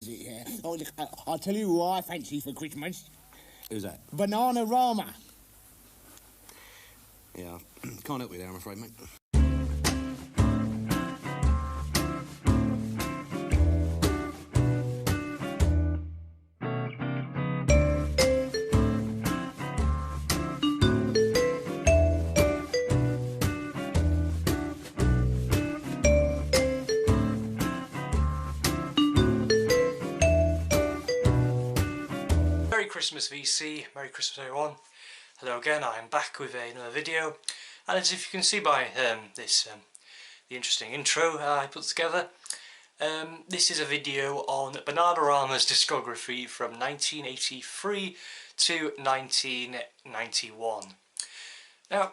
Yeah. Oh, look, I'll tell you who I fancy for Christmas. Who's that? Banarama. Yeah, can't help you there, I'm afraid, mate. Merry Christmas VC, Merry Christmas everyone. Hello again, I am back with another video, and as if you can see by the interesting intro I put together, this is a video on Banarama's discography from 1983 to 1991. Now,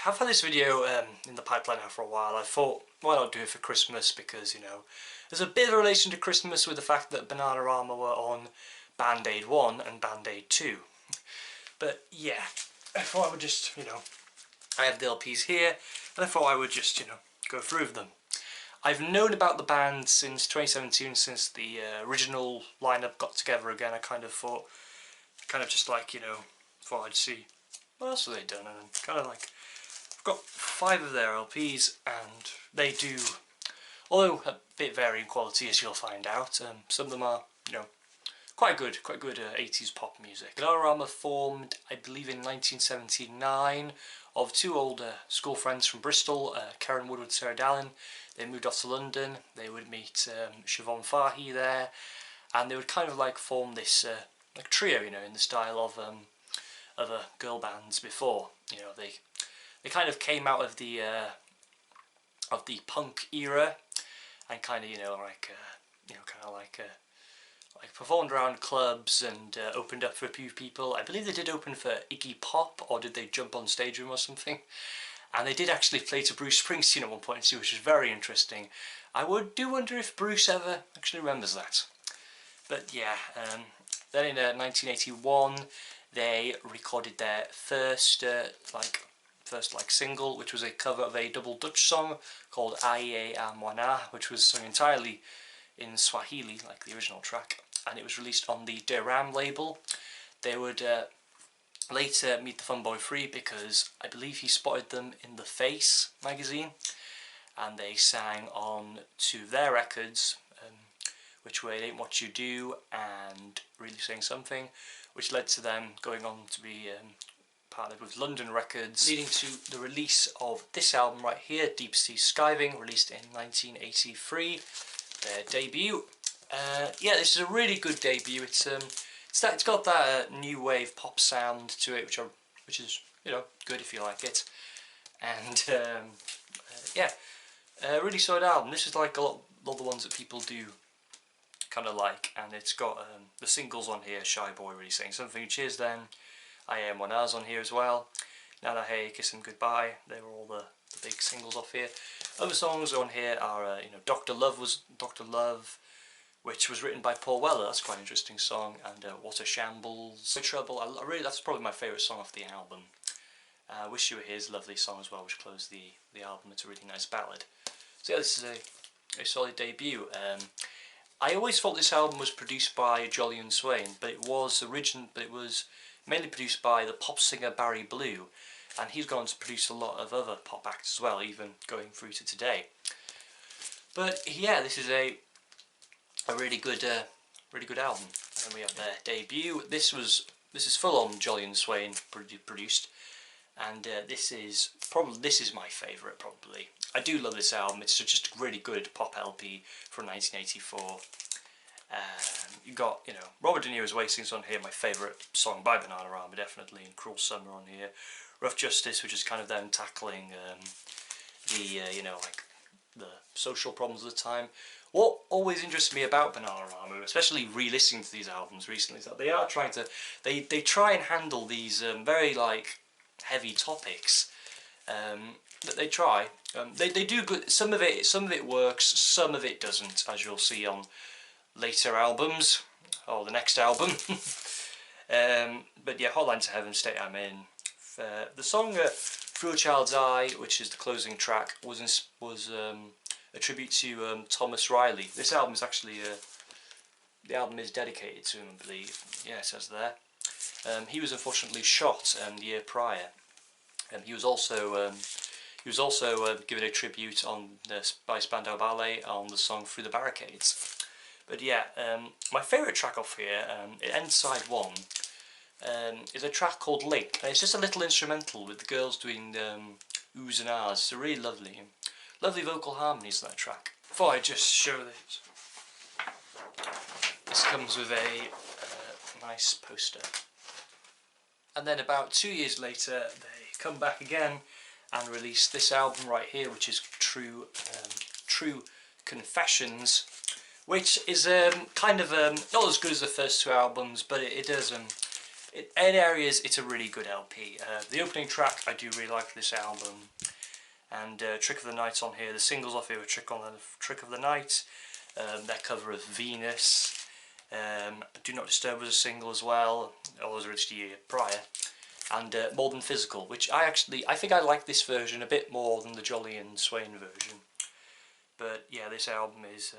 I've had this video in the pipeline now for a while. I thought, why not do it for Christmas, because, you know, there's a bit of a relation to Christmas with the fact that Banarama were on Band-Aid 1 and Band-Aid 2. But yeah, I thought I would just, you know, I have the LPs here, and I thought I would just, you know, go through them. I've known about the band since 2017, since the original lineup got together again. I kind of thought, just like, you know, thought I'd see what else have they done, and kind of like, I've got 5 of their LPs, and they do, although a bit varying quality as you'll find out, some of them are, you know, quite good 80s pop music. Banarama formed, I believe, in 1979 of 2 older school friends from Bristol, Karen Woodward, Sarah Dallin. They moved off to London. They would meet Siobhan Fahey there, and they would kind of like form this like trio, you know, in the style of other girl bands before. You know, they kind of came out of the punk era, and kind of, you know, like performed around clubs and opened up for a few people. I believe they did open for Iggy Pop, or did they jump on stage with him or something? And they did actually play to Bruce Springsteen at one point too, which was very interesting. I do wonder if Bruce ever actually remembers that. But yeah, then in 1981 they recorded their first single, which was a cover of a double Dutch song called Aye Amwana, which was sung entirely in Swahili, like the original track, and it was released on the Deram label. They would later meet the Funboy Free, because I believe he spotted them in the Face magazine, and they sang on to their records, Which Way It Ain't What You Do and Really Saying Something, which led to them going on to be partnered with London Records, leading to the release of this album right here, Deep Sea Skiving, released in 1983, their debut. Yeah, this is a really good debut. It's got that new wave pop sound to it, which is, you know, good if you like it. And yeah, really solid album. This is like a lot of the ones that people do kind of like, and it's got the singles on here: Shy Boy, Really Saying Something, Cheers Then, I Am One Ours on here as well, Nana Hey, Kiss and Goodbye. They were all the big singles off here. Other songs on here are you know, Dr. Love, which was written by Paul Weller. That's quite an interesting song. And What a Shambles, Trouble. That's probably my favourite song off the album. Wish You Were Here's a lovely song as well, which closed the album. It's a really nice ballad. So yeah, this is a solid debut. I always thought this album was produced by Jolly and Swain, but it was mainly produced by the pop singer Barry Blue, and he's gone to produce a lot of other pop acts as well, even going through to today. But yeah, this is a really good album. And we have their debut. This is full on Jolly and Swain produced, and this is my favourite probably. I do love this album. It's just a really good pop LP from 1984. You got, you know, Robert De Niro's Wasting's on here, my favourite song by Bananarama definitely, and Cruel Summer on here. Rough Justice, which is kind of them tackling you know, like the social problems of the time. What always interests me about Bananarama, especially re-listening to these albums recently, is that they are trying to, they try and handle these very like heavy topics. That they try. They do good. Some of it works, some of it doesn't, as you'll see on later albums, or the next album. But yeah, Hotline to Heaven, State I'm In. The song Through a Child's Eye, which is the closing track, was a tribute to Thomas Riley. This album is actually the album is dedicated to him, I believe. Yeah, it says there. He was unfortunately shot the year prior. He was also given a tribute on by Spandau Ballet on the song "Through the Barricades." But yeah, my favourite track off here, it ends side 1, is a track called Link. And it's just a little instrumental with the girls doing oohs and ahs. It's really lovely, lovely vocal harmonies on that track. Before I just show this, this comes with a nice poster. And then about 2 years later, they come back again and release this album right here, which is True Confessions, which is kind of not as good as the first 2 albums, but it does in areas it's a really good LP. The opening track I do really like this album, and Trick of the Night's on here. The singles off here were Trick of the Night, their cover of Venus. Do Not Disturb was a single as well, it was released a year prior, and More Than Physical, which I think I like this version a bit more than the Jolly and Swain version. But yeah, this album is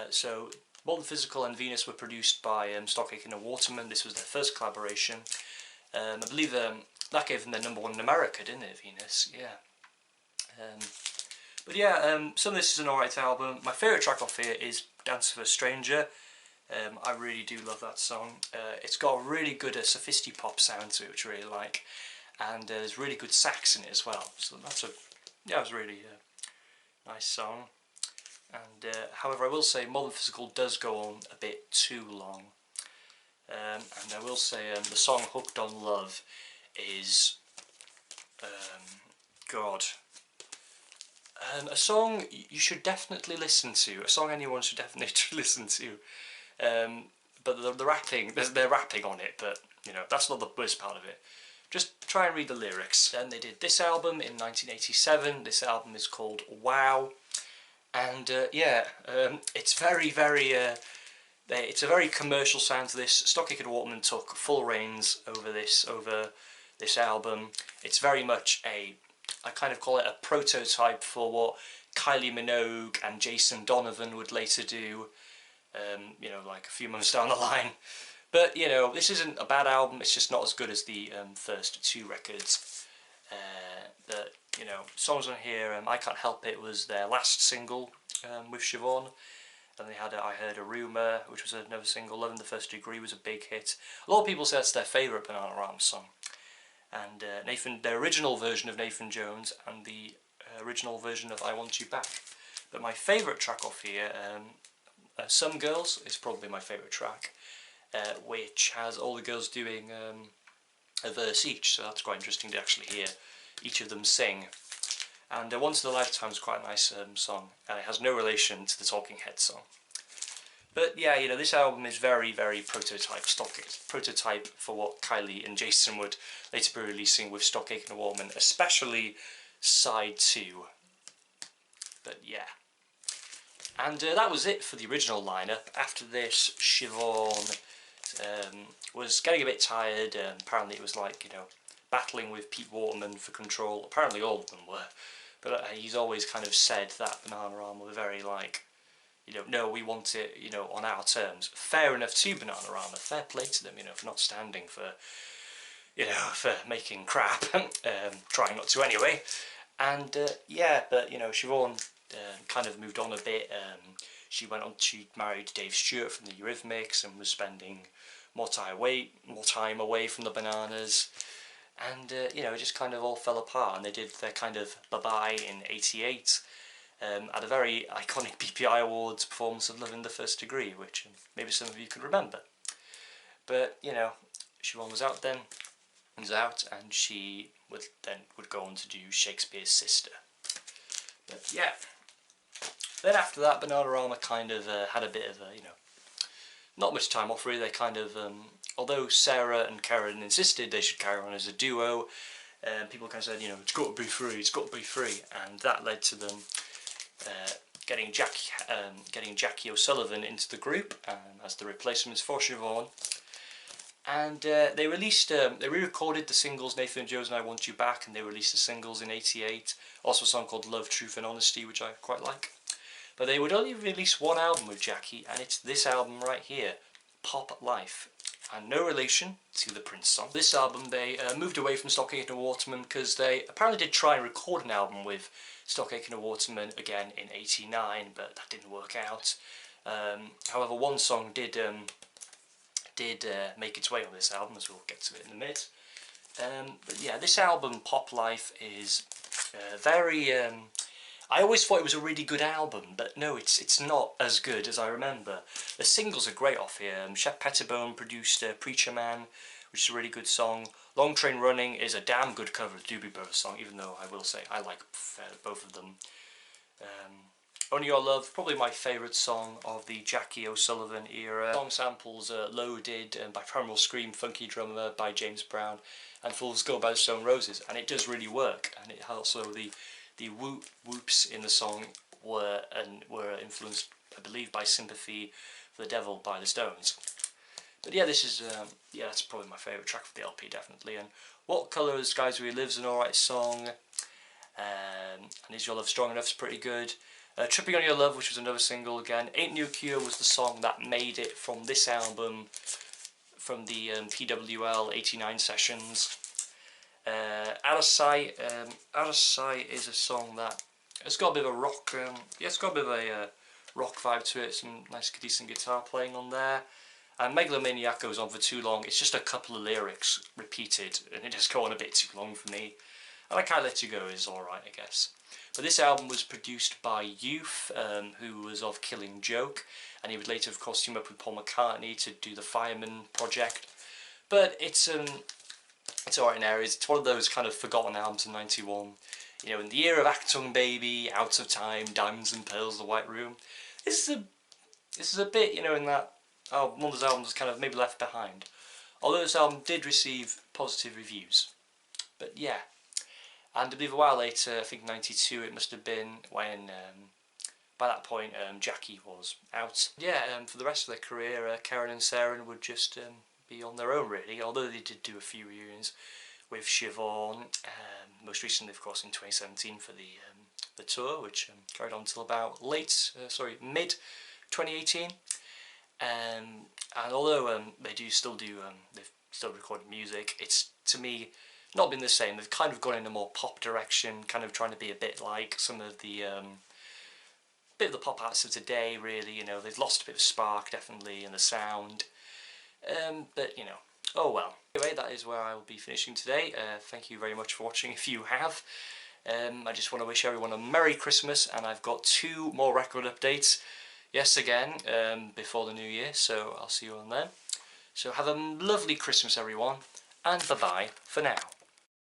so More Than Physical and Venus were produced by Stock Aitken and Waterman. This was their first collaboration. I believe that gave them their #1 in America, didn't it, Venus? Yeah. But yeah, some of this is an alright album. My favourite track off here is Dance for a Stranger. I really do love that song. It's got a really good sophisti-pop sound to it, which I really like. And there's really good sax in it as well. So that's it was really nice song. And however, I will say More Than Physical does go on a bit too long. And I will say the song Hooked on Love is God. A song you should definitely listen to, a song anyone should definitely listen to. But the rapping, they're rapping on it, but you know, that's not the worst part of it. Just try and read the lyrics. Then they did this album in 1987. This album is called Wow. And yeah, it's very, it's a very commercial sound to this. Stock Aitken Waterman took full reins over this album. It's very much I kind of call it a prototype for what Kylie Minogue and Jason Donovan would later do, you know, like a few months down the line. But, you know, this isn't a bad album, it's just not as good as the first 2 records. You know, songs on here, I Can't Help It was their last single with Siobhan. And they had I Heard a Rumour, which was another single. Love in the First Degree was a big hit. A lot of people say that's their favourite Bananarama song. And the original version of Nathan Jones and the original version of I Want You Back. But my favourite track off here, Some Girls, is probably my favourite track, which has all the girls doing a verse each, so that's quite interesting to actually hear each of them sing. And Once in a Lifetime is quite a nice song, and it has no relation to the Talking Heads song. But yeah, you know, this album is very, very prototype for what Kylie and Jason would later be releasing with Stock Aitken and Waterman, especially side 2. But yeah. And that was it for the original lineup. After this, Siobhan was getting a bit tired, and apparently it was like, you know, battling with Pete Waterman for control. Apparently all of them were. But he's always kind of said that Bananarama were very like, you know, no, we want it, you know, on our terms. Fair enough to Bananarama, fair play to them, you know, for not standing for, you know, for making crap, trying not to anyway. And yeah, but you know, Siobhan kind of moved on a bit. She married Dave Stewart from the Eurythmics and was spending more time away from the Bananas. And you know, it just kind of all fell apart, and they did their kind of bye-bye in '88. At a very iconic BPI Awards performance of Love in the First Degree, which maybe some of you can remember. But, you know, Siobhan was out then, and she would go on to do Shakespeare's Sister. But yeah, then after that, Bananarama kind of had a bit of a, you know, not much time off really. They kind of, although Sarah and Karen insisted they should carry on as a duo, people kind of said, you know, it's got to be free, and that led to them getting Jackie O'Sullivan into the group as the replacements for Siobhan. And they re-recorded the singles Nathan Jones and I Want You Back, and they released the singles in '88. Also a song called Love, Truth and Honesty, which I quite like. But they would only release one album with Jackie, and it's this album right here, Pop Life. And no relation to the Prince song. This album, they moved away from Stock Aitken and Waterman because they apparently did try and record an album with Stock Aitken and Waterman again in '89, but that didn't work out. However, one song did make its way on this album, as we'll get to it in a minute. But yeah, this album, Pop Life, is very... I always thought it was a really good album, but no, it's not as good as I remember. The singles are great off here. Shep Pettibone produced Preacher Man, which is a really good song. Long Train Running is a damn good cover of the Doobie Brothers song, even though I will say I like both of them. Only Your Love, probably my favourite song of the Jackie O'Sullivan era. Song samples Loaded by Primal Scream, Funky Drummer by James Brown, and Fool's Gold by the Stone Roses, and it does really work. And it also the whoops in the song were influenced, I believe, by Sympathy for the Devil by the Stones. But yeah, this is that's probably my favourite track of the LP, definitely. And What Colour is Skies Where He Lives, an alright song. And Is Your Love Strong Enough is pretty good. Tripping on Your Love, which was another single again. Ain't No Cure was the song that made it from this album, from the PWL '89 sessions. Out of Sight is a song that it's got a bit of a rock, it's got a bit of a rock vibe to it. Some nice decent guitar playing on there. And Megalomaniac goes on for too long. It's just a couple of lyrics repeated, and it just go on a bit too long for me. And I Can't Let You Go is alright, I guess. But this album was produced by Youth, who was of Killing Joke, and he would later, of course, team up with Paul McCartney to do the Fireman project. But it's alright in areas. It's one of those kind of forgotten albums in '91. You know, in the year of Actung Baby, Out of Time, Diamonds and Pearls, The White Room. This is a bit, you know, in that one of those albums kind of maybe left behind. Although this album did receive positive reviews. But yeah. And I believe a while later, I think '92 it must have been, when by that point Jackie was out. Yeah, for the rest of their career, Karen and Sarah would just be on their own really, although they did do a few reunions with Siobhan, most recently of course in 2017 for the tour, which carried on until about mid 2018. And although they've still recorded music, it's, to me, not been the same. They've kind of gone in a more pop direction, kind of trying to be a bit like some of the pop artists of today, really. You know, they've lost a bit of spark, definitely, in the sound. But, you know, oh well. Anyway, that is where I will be finishing today. Thank you very much for watching, if you have. I just want to wish everyone a Merry Christmas, and I've got 2 more record updates, yes again, before the new year, so I'll see you on then. So have a lovely Christmas, everyone, and bye-bye for now.